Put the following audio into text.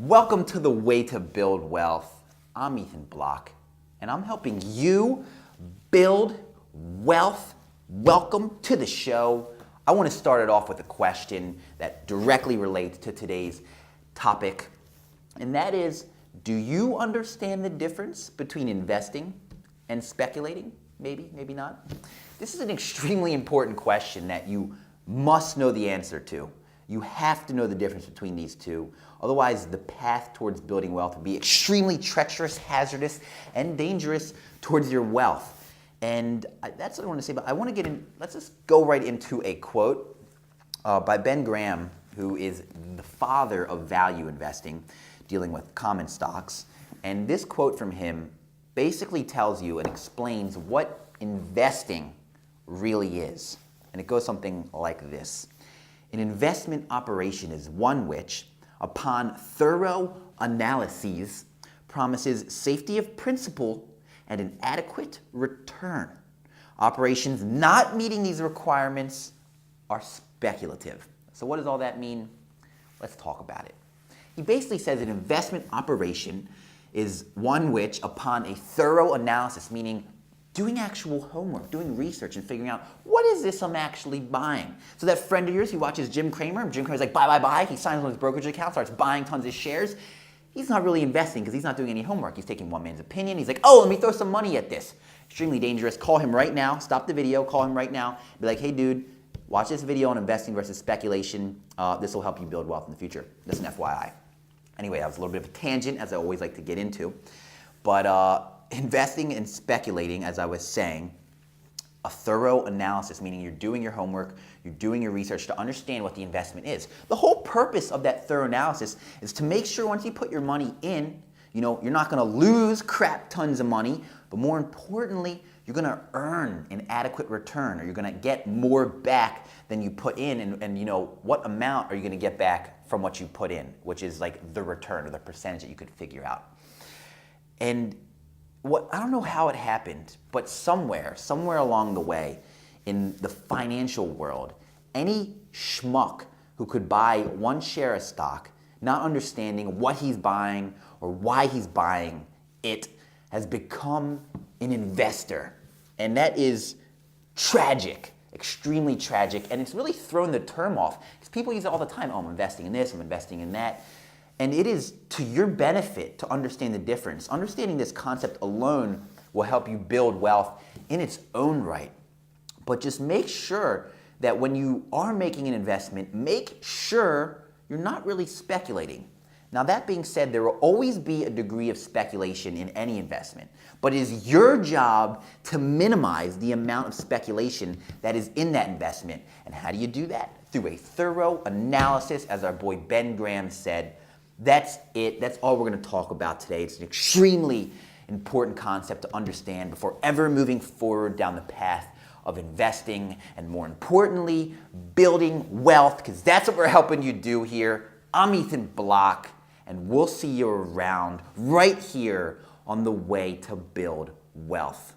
Welcome to the Way to Build Wealth. I'm Bloch, and I'm helping you build wealth. Welcome to the show. I want to start it off with a question that directly relates to today's topic, and that is, do you understand the difference between investing and speculating? Maybe, maybe not. This is an extremely important question that you must know the answer to. You have to know the difference between these two. Otherwise, the path towards building wealth will be extremely treacherous, hazardous, and dangerous towards your wealth. And that's what I want to say. But I want to get in, let's just go right into a quote by Ben Graham, who is the father of value investing, dealing with common stocks. And this quote from him basically tells you and explains what investing really is. And it goes something like this. An investment operation is one which, upon thorough analyses, promises safety of principal and an adequate return. Operations not meeting these requirements are speculative. So what does all that mean? Let's talk about it. He basically says an investment operation is one which, upon a thorough analysis, meaning doing actual homework, doing research, and figuring out what is this I'm actually buying. So that friend of yours, he watches Jim Cramer, and Jim Cramer's like, buy, buy, buy. He signs on his brokerage account, starts buying tons of shares. He's not really investing because he's not doing any homework. He's taking one man's opinion. He's like, oh, let me throw some money at this. Extremely dangerous. Call him right now. Stop the video. Call him right now. Be like, hey, dude, watch this video on investing versus speculation. This will help you build wealth in the future. That's an FYI. Anyway, that was a little bit of a tangent, as I always like to get into. But investing and speculating, as I was saying, a thorough analysis, meaning you're doing your homework, you're doing your research to understand what the investment is. The whole purpose of that thorough analysis is to make sure once you put your money in, you're not going to lose crap tons of money, but more importantly, you're going to earn an adequate return, or you're going to get more back than you put in, and what amount are you going to get back from what you put in, which is like the return or the percentage that you could figure out. And I don't know how it happened, but somewhere along the way in the financial world, any schmuck who could buy one share of stock, not understanding what he's buying or why he's buying it, has become an investor. And that is tragic, extremely tragic, and it's really thrown the term off. Because people use it all the time, oh, I'm investing in this, I'm investing in that. And it is to your benefit to understand the difference. Understanding this concept alone will help you build wealth in its own right. But just make sure that when you are making an investment, make sure you're not really speculating. Now, that being said, there will always be a degree of speculation in any investment. But it is your job to minimize the amount of speculation that is in that investment. And how do you do that? Through a thorough analysis, as our boy Ben Graham said. That's it. That's all we're going to talk about today. It's an extremely important concept to understand before ever moving forward down the path of investing and, more importantly, building wealth, because that's what we're helping you do here. I'm Bloch, and we'll see you around right here on the Way to Build Wealth.